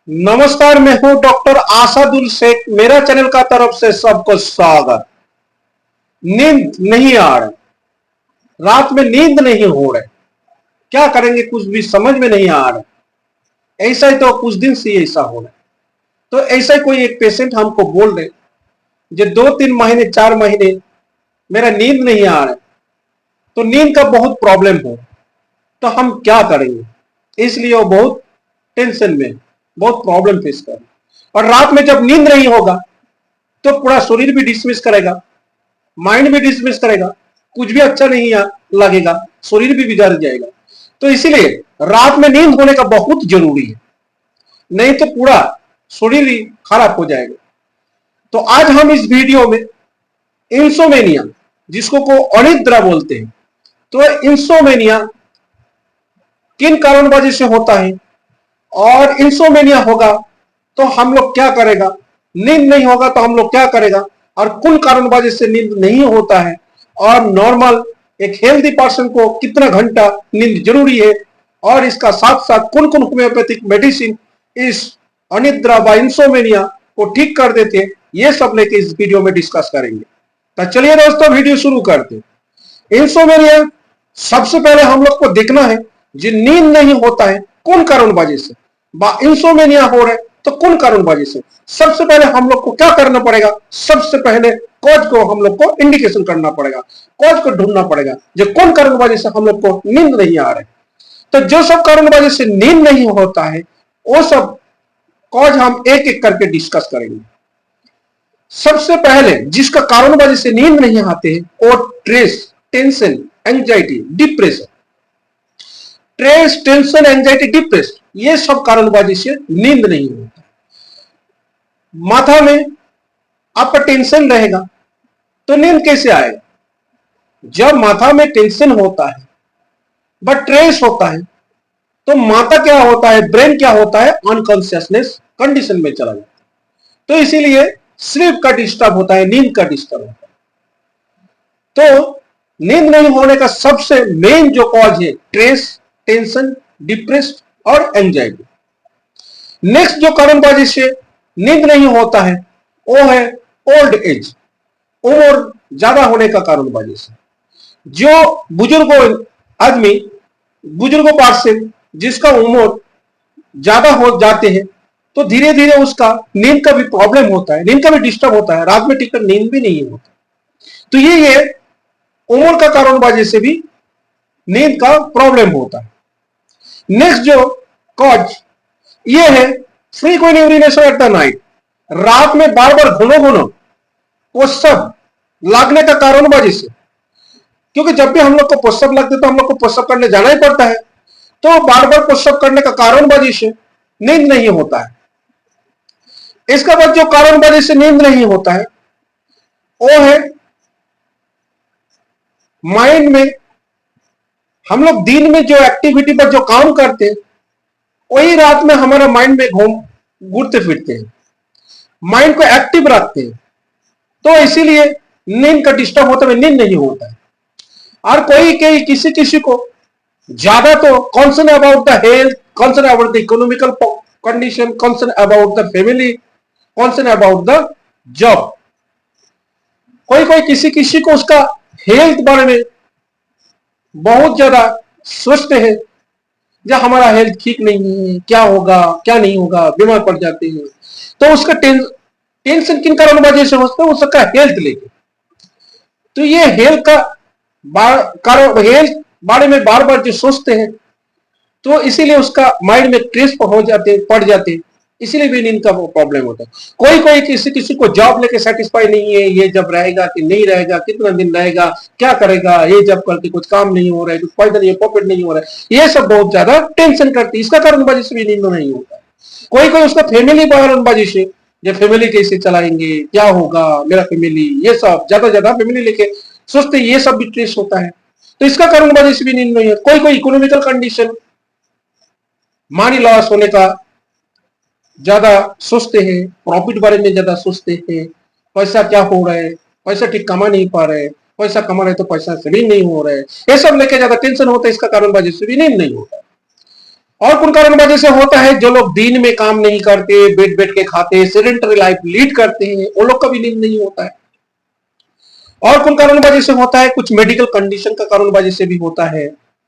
नमस्कार, मैं हूं डॉक्टर आसादुल शेख। मेरा चैनल का तरफ से सबको स्वागत। नींद नहीं आ रहा, रात में नींद नहीं हो रहा, क्या करेंगे कुछ भी समझ में नहीं आ रहा। ऐसा ही तो कुछ दिन से ऐसा हो रहा है। तो ऐसा ही कोई एक पेशेंट हमको बोल रहे जो 2-3 महीने 4 महीने मेरा नींद नहीं आ रहा, तो नींद का बहुत प्रॉब्लम हो, तो हम क्या करेंगे। इसलिए वो बहुत टेंशन में, बहुत प्रॉब्लम फेस कर। और रात में जब नींद नहीं होगा तो पूरा शरीर भी डिसमिस करेगा, माइंड भी डिसमिस करेगा, कुछ भी अच्छा नहीं लगेगा, शरीर भी बिगड़ जाएगा। तो इसीलिए रात में नींद होने का बहुत जरूरी है, नहीं तो पूरा शरीर ही खराब हो जाएगा। तो आज हम इस वीडियो में इंसोमेनिया, जिसको को अनिद्रा बोलते हैं, तो इंसोमेनिया किन कारण वजह से होता है और इंसोमेनिया होगा तो हम लोग क्या करेगा, नींद नहीं होगा तो हम लोग क्या करेगा, और कौन कारण वजह से नींद नहीं होता है, और नॉर्मल एक हेल्दी पर्सन को कितना घंटा नींद जरूरी है, और इसका साथ साथ कौन कौन होम्योपैथिक मेडिसिन इस अनिद्रा व इंसोमेनिया को ठीक कर देते हैं, ये सब लेके इस वीडियो में डिस्कस करेंगे। तो चलिए दोस्तों, वीडियो शुरू करते हैं। इंसोमेनिया सबसे पहले हम लोग को देखना है जो नींद नहीं होता है कौन कारण वजह से, इंसोमेनिया हो रहा है तो कौन कारण वजह से। सबसे पहले हम लोग को क्या करना पड़ेगा, सबसे पहले कॉज को हम लोग को इंडिकेशन करना पड़ेगा, कॉज को ढूंढना पड़ेगा जो कौन कारण वजह से हम लोग को नींद नहीं आ रहा है। तो जो सब कारण वजह से नींद नहीं होता है वो सब कॉज हम एक एक करके डिस्कस करेंगे। सबसे पहले जिसका कारण वजह से नींद नहीं आते हैं वो stress, tension, anxiety, depression. Stress, tension, anxiety, depression, ये सब कारण वजह से नींद नहीं होता। माथा में आपका टेंशन रहेगा तो नींद कैसे आएगा। जब माथा में टेंशन होता है बट स्ट्रेस होता है तो माथा क्या होता है, ब्रेन क्या होता है, अनकॉन्शियसनेस कंडीशन में चला जाता है। तो इसीलिए स्लीप का डिस्टर्ब होता है, नींद का डिस्टर्ब होता है। तो नींद नहीं होने का सबसे मेन जो कॉज है स्ट्रेस, टेंशन, डिप्रेशन और एंजाइटी। नेक्स्ट जो कारण वजह से नींद नहीं होता है वो है ओल्ड एज, उम्र ज्यादा होने का कारण वजह से। जो बुजुर्गों आदमी, बुजुर्गों पर्सन जिसका उम्र ज्यादा हो जाते हैं तो धीरे धीरे उसका नींद का भी प्रॉब्लम होता है, नींद का भी डिस्टर्ब होता है, रात में ठीक कर नींद भी नहीं होता। तो ये उम्र का कारण वजह से भी नींद का प्रॉब्लम होता है। नेक्स्ट जो कॉज ये है frequent urination at the night, रात में बार बार घुनो घुनो पोषक लगने का कारण वजह से। क्योंकि जब भी हम लोग को पोषक लगते तो हम लोग को पोषक करने जाना ही पड़ता है, तो बार बार पोषक करने का कारण वजह से नींद नहीं होता है। इसके बाद जो कारण वजह से नींद नहीं होता है वो है माइंड में हम लोग दिन में जो एक्टिविटी पर जो काम करते हैं वही रात में हमारा माइंड में घूमते फिरते हैं, माइंड को एक्टिव रखते हैं। तो इसीलिए नींद का डिस्टर्ब होता है, नींद नहीं होता है। और कोई किसी किसी को ज्यादा तो concern about the health, concern about the economical condition, concern about the family, concern about the job. कोई किसी किसी को उसका हेल्थ बारे में बहुत ज्यादा सोचते हैं, जब हमारा हेल्थ ठीक नहीं है, क्या होगा क्या नहीं होगा, बीमार पड़ जाते हैं। तो उसका टेंशन किन कारण वजह से होता है, उसका हेल्थ लेके। तो ये हेल्थ का हेल्थ बारे में बार बार जो सोचते हैं तो इसीलिए उसका माइंड में स्ट्रेस पड़ जाते हैं, इसीलिए भी नींद का प्रॉब्लम होता है। कोई किसी किसी को जॉब लेके सेटिस्फाई नहीं है, ये जब रहेगा कि नहीं रहेगा, कितना दिन रहेगा, क्या करेगा, ये जब करके कुछ काम नहीं हो रहा है, कुछ फायदा नहीं है, प्रॉफिट नहीं हो रहा है, ये सब बहुत ज्यादा टेंशन करती है। इसका कारण वजह से भी नींद नहीं होता है। कोई उसका फैमिली कारण वजह से, जो फैमिली कैसे चलाएंगे, क्या होगा मेरा फैमिली, ये सब ज्यादा फैमिली लेके सोचते, ये सब भी स्ट्रेस होता है। तो इसका कारण वजह से भी नींद नहीं है। कोई इकोनॉमिकल कंडीशन, मनी लॉस होने का ज्यादा सोचते हैं, प्रॉफिट बारे में ज्यादा सोचते हैं, पैसा क्या हो रहा है, पैसा ठीक कमा नहीं पा रहे, पैसा कमा रहे तो पैसा सेविंग नहीं हो रहा है, ये सब लेके ज्यादा टेंशन होता है। इसका कारण वजह से भी नींद नहीं होता। और कौन कारण वजह से होता है? जो लोग दिन में काम नहीं करते, बैठ बैठ के खाते, सेडेंटरी लाइफ लीड करते हैं, वो लोग का भी नींद नहीं होता है। और कौन कारण वजह से होता है? कुछ मेडिकल कंडीशन का कारण वजह से भी होता है।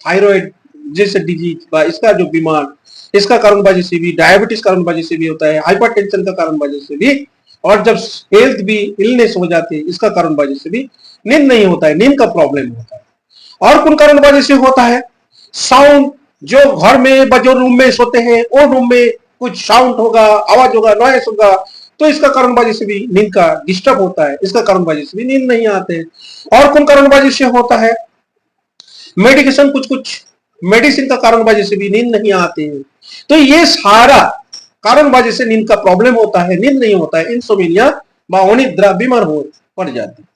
थायराइड जैसे डिजीज, इसका जो बीमार, इसका कारण वजह से भी, डायबिटीज कारण वजह से भी होता है, हाइपरटेंशन का कारण वजह से भी, और जब हेल्थ भी इलनेस हो जाती है, इसका कारण वजह से भी नींद नहीं होता है, नींद का प्रॉब्लम होता है। और कौन कारण वजह से होता है? साउंड, जो घर में जो रूम में सोते हैं, वो रूम में कुछ साउंड होगा, आवाज होगा, नॉइस होगा, तो इसका कारण वजह से भी नींद का डिस्टर्ब होता है, इसका कारण वजह से भी नींद नहीं आते हैं। और कौन कारण वजह से होता है? मेडिकेशन, कुछ कुछ मेडिसिन का कारण वजह से भी नींद नहीं आती है। तो ये सारा कारण वजह से नींद का प्रॉब्लम होता है, नींद नहीं होता है, इंसोम्निया अनिद्रा बीमार हो पड़ जाती है।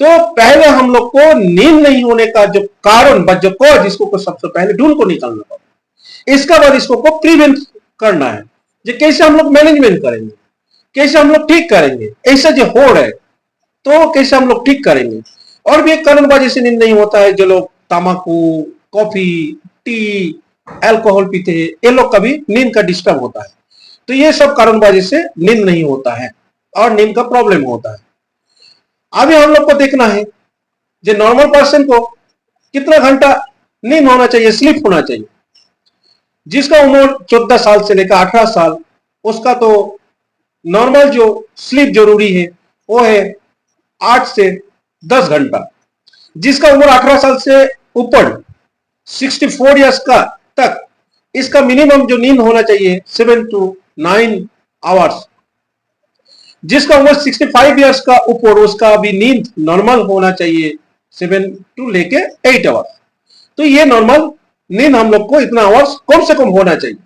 तो पहले हम लोग को नींद नहीं होने का जो कारण, जो कॉज, इसको को सबसे पहले ढूंढ को निकालना पड़ेगा। इसका बाद इसको को प्रिवेंट करना है, जो कैसे हम लोग मैनेजमेंट करेंगे, कैसे हम लोग ठीक करेंगे, ऐसा जो हो रहा है तो कैसे हम लोग ठीक करेंगे। और भी एक कारण वजह से नींद नहीं होता है, जो लोग तम्बाकू, कॉफी, टी, अल्कोहल पीते हैं, ये लोग का भी नींद का डिस्टर्ब होता है। तो ये सब कारण वजह से नींद नहीं होता है और नींद का प्रॉब्लम होता है। अभी हम लोग को देखना है जो नॉर्मल पर्सन को कितना घंटा नींद होना चाहिए, स्लीप होना चाहिए। जिसका उम्र 14 साल से लेकर 18 साल, उसका तो नॉर्मल जो स्लीप जरूरी है वो है 8 से 10 घंटा। जिसका उम्र 18 साल से ऊपर 64 ईयर्स का तक, इसका मिनिमम जो नींद होना चाहिए 7 to 9 आवर्स। जिसका उम्र 65 ईयर्स का ऊपर, उसका भी नींद नॉर्मल होना चाहिए 7 to लेके 8 आवर्स। तो ये नॉर्मल नींद हम लोग को इतना आवर्स कम से कम होना चाहिए।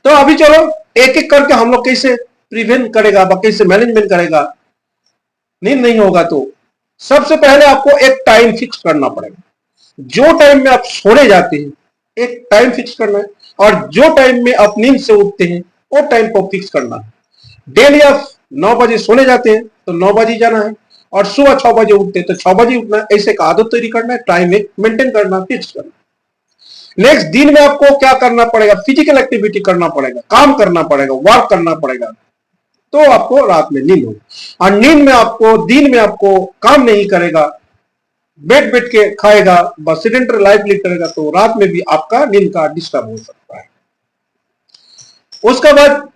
तो अभी चलो एक एक करके हम लोग कैसे प्रिवेंट करेगा, कैसे मैनेजमेंट करेगा नींद नहीं होगा। तो सबसे पहले आपको एक टाइम फिक्स करना पड़ेगा। जो टाइम में आप सोने जाते हैं एक टाइम फिक्स करना है, और जो टाइम में आप नींद से उठते हैं वो टाइम को फिक्स करना है। डेली आप 9 बजे सोने जाते हैं तो 9 बजे जाना है, और सुबह 6 बजे उठते हैं तो 6 बजे उठना। ऐसे का आदत तैयारी करना है, टाइम एक मेंटेन करना, फिक्स करना। नेक्स्ट दिन में आपको क्या करना पड़ेगा? फिजिकल एक्टिविटी करना पड़ेगा, काम करना पड़ेगा, वर्क करना पड़ेगा, तो आपको रात में नींद होगी। और नींद में आपको, दिन में आपको काम नहीं करेगा, बैठ बैठ के खाएगा, बस सेडेंटरी लाइफ लीड करेगा, तो रात में भी आपका नींद का डिस्टर्ब हो सकता है। उसके बाद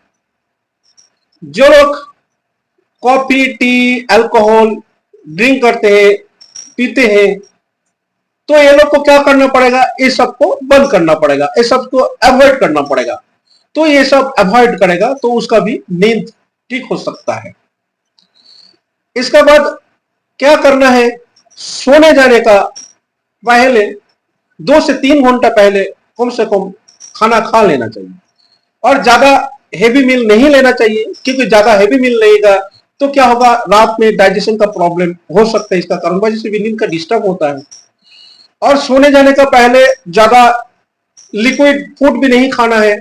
जो लोग कॉफी, टी, अल्कोहल ड्रिंक करते हैं, पीते हैं, तो ये लोग को क्या करना पड़ेगा? ये सबको बंद करना पड़ेगा, ये सबको अवॉइड करना पड़ेगा। तो ये सब अवॉइड करेगा तो उसका भी नींद ठीक हो सकता है। इसके बाद क्या करना है? सोने जाने का पहले 2 से 3 घंटा पहले कम से कम खाना खा लेना चाहिए, और ज्यादा हेवी मील नहीं लेना चाहिए, क्योंकि ज्यादा हेवी मील लेगा तो क्या होगा, रात में डाइजेशन का प्रॉब्लम हो सकता है, इसका कारण वजह से भी नींद का डिस्टर्ब होता है। और सोने जाने का पहले ज्यादा लिक्विड फूड भी नहीं खाना है,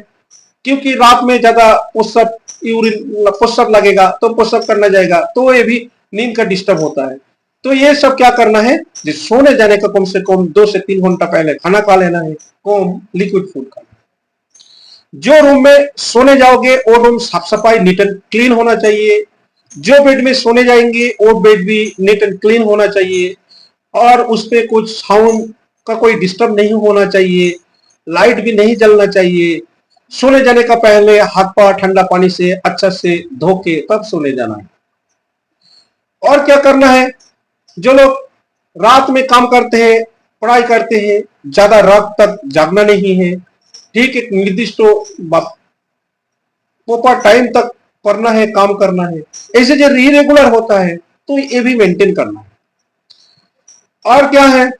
क्योंकि रात में ज्यादा पुशअप, यूरिन पुशअप लगेगा तो पुशअप करना जाएगा, तो ये भी नींद का डिस्टर्ब होता है। तो ये सब क्या करना है, जो सोने जाने का कम से कम 2 से 3 घंटा पहले खाना खा लेना है, कम लिक्विड फूड खाना। जो रूम में सोने जाओगे वो रूम साफ सफाई, नीट एंड क्लीन होना चाहिए। जो बेड में सोने जाएंगे वो बेड भी नीट एंड क्लीन होना चाहिए, और उस पर कुछ साउंड का कोई डिस्टर्ब नहीं होना चाहिए, लाइट भी नहीं जलना चाहिए। सोने जाने का पहले हाथ पांव ठंडा पानी से अच्छा से धो के तब सोने जाना है। और क्या करना है? जो लोग रात में काम करते हैं, पढ़ाई करते हैं, ज्यादा रात तक जागना नहीं है, ठीक एक निर्दिष्ट प्रॉपर टाइम तक पढ़ना है, काम करना है। ऐसे जो इरेगुलर होता है तो ये भी मेंटेन करना है। और क्या है?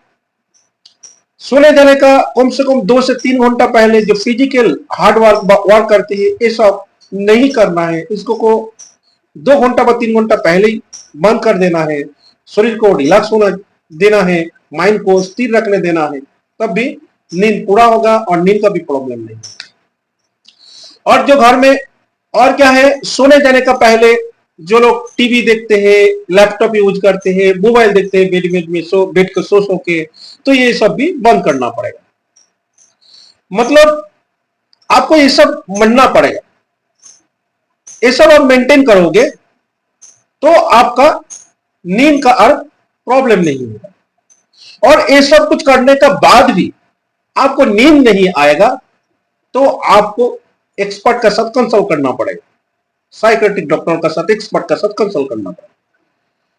सोने जाने का कम से कम 2 से 3 घंटा पहले जो फिजिकल हार्ड वर्क करते हैं ये सब नहीं करना है, इसको को 2 घंटा व 3 घंटा पहले ही बंद कर देना है। शरीर को रिलैक्स होना देना है, माइंड को स्थिर रखने देना है, तब भी नींद पूरा होगा और नींद का भी प्रॉब्लम नहीं। और जो घर में और क्या है, सोने जाने का पहले जो लोग टीवी देखते हैं, लैपटॉप यूज करते हैं, मोबाइल देखते हैं बेड में बैठ कर सो के, तो ये सब भी बंद करना पड़ेगा। मतलब आपको ये सब मानना पड़ेगा। ये सब आप मेंटेन करोगे तो आपका नींद का अर्थ प्रॉब्लम नहीं होगा। और ये सब कुछ करने का बाद भी आपको नींद नहीं आएगा तो आपको एक्सपर्ट का साथ कंसल्ट करना पड़ेगा, साइकेट्रिक डॉक्टर का साथ, एक्सपर्ट का साथ कंसल्ट करना पड़ेगा।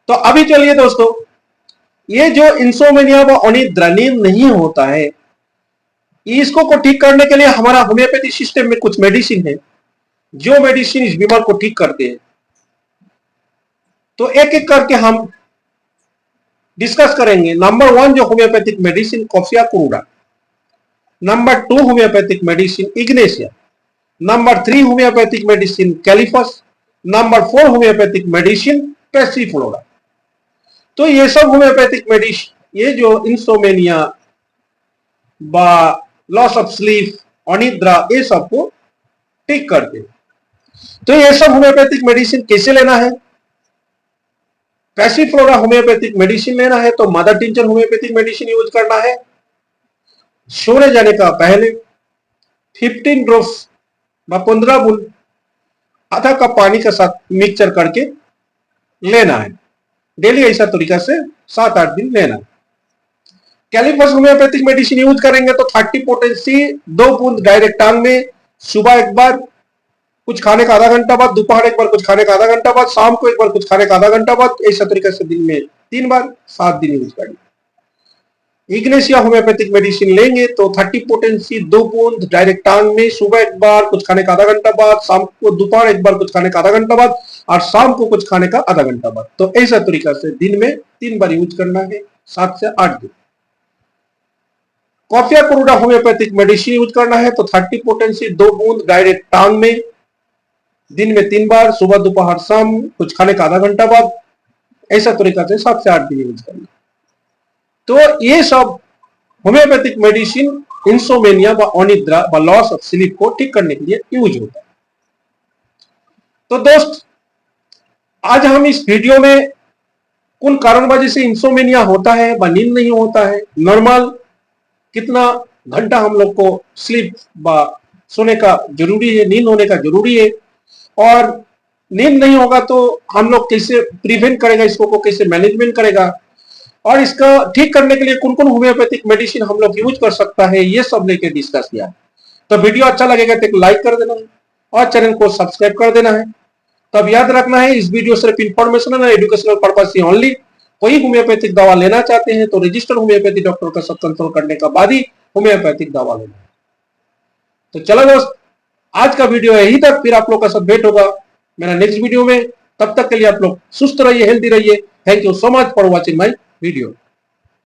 तो अभी चलिए दोस्तों, ये जो इंसोमेनिया व अनिद्रा, नींद नहीं होता है, इसको को ठीक करने के लिए हमारा होम्योपैथी सिस्टम में कुछ मेडिसिन है जो मेडिसिन इस बीमार को ठीक करते हैं। तो एक एक करके हम डिस्कस करेंगे। नंबर 1 जो homeopathic medicine coffea cruda, number 2 homeopathic medicine ignatia, number 3 homeopathic medicine kali phos, number 4 homeopathic medicine passiflora. तो ये सब होम्योपैथिक मेडिसिन, ये जो इंसोमेनिया बा लॉस ऑफ स्लीप, अनिद्रा, ये सबको ठीक करते हैं। तो ये सब होम्योपैथिक मेडिसिन कैसे लेना है? पैसिफ्लोरा होम्योपैथिक मेडिसिन लेना है तो mother tincture homeopathic medicine use करना है। सोने जाने का पहले 15 ड्रॉप्स व 15 बूंद आधा कप पानी के साथ मिक्सचर करके लेना है। डेली ऐसा तरीका से 7-8 दिन लेना है। कैलिफस होम्योपैथिक मेडिसिन यूज करेंगे तो 30 पोटेंसी 2 बूंद डायरेक्ट टांग में, सुबह एक बार, कुछ खाने का आधा घंटा बाद, दोपहर एक बार, कुछ खाने का आधा घंटा बाद, शाम को एक बार, कुछ खाने का आधा घंटा बाद, ऐसा तरीके से दिन में 3 बार 7 दिन यूज करेंगे। इग्नेशिया होम्योपैथिक मेडिसिन लेंगे तो 30 पोटेंसी 2 बूंद डायरेक्ट टांग में, सुबह एक बार, कुछ खाने का आधा घंटा बाद, शाम को, दोपहर एक बार, कुछ खाने का आधा घंटा बाद, और शाम को कुछ खाने का आधा घंटा बाद। तो ऐसा तरीका से दिन में 3 बार यूज करना है, 7 से 8 दिन। Coffea cruda homeopathic medicine use करना है तो 30 पोटेंसी 2 बूंद डायरेक्ट टांग में, दिन में 3 बार, सुबह, दोपहर, शाम, कुछ खाने का आधा घंटा बाद, ऐसा तरीका से 7 से 8 दिन यूज करना। तो ये सब होम्योपैथिक मेडिसिन इंसोमेनिया व अनिद्रा व लॉस ऑफ स्लीप को ठीक करने के लिए यूज होता है। तो दोस्त, आज हम इस वीडियो में कौन कारण वजह से इंसोमेनिया होता है व नींद नहीं होता है, नॉर्मल कितना घंटा हम लोग को स्लीप व सोने का जरूरी है, नींद होने का जरूरी है, और नींद नहीं होगा तो हम लोग कैसे प्रिवेंट करेगा, इसको को कैसे मैनेजमेंट करेगा, और इसका ठीक करने के लिए कौन कौन होम्योपैथिक मेडिसिन हम लोग यूज कर सकता है, ये सब लेके डिस्कस किया। तो वीडियो अच्छा लगेगा तो एक लाइक कर देना है और चैनल को सब्सक्राइब कर देना है। तब याद रखना है, इस वीडियो सिर्फ इंफॉर्मेशनल और एजुकेशनल पर्पज से ओनली। कोई होम्योपैथिक दवा लेना चाहते हैं तो रजिस्टर्ड होम्योपैथी डॉक्टर का साथ कंसल्ट करने का बाद ही होम्योपैथिक दवा लेना है। तो चलो दोस्त, आज का वीडियो यही तक, फिर आप लोग का साथ भेंट होगा मेरा नेक्स्ट वीडियो में। तब तक के लिए आप लोग सुस्त रहिए, हेल्दी रहिए। Thank you so much for watching my video.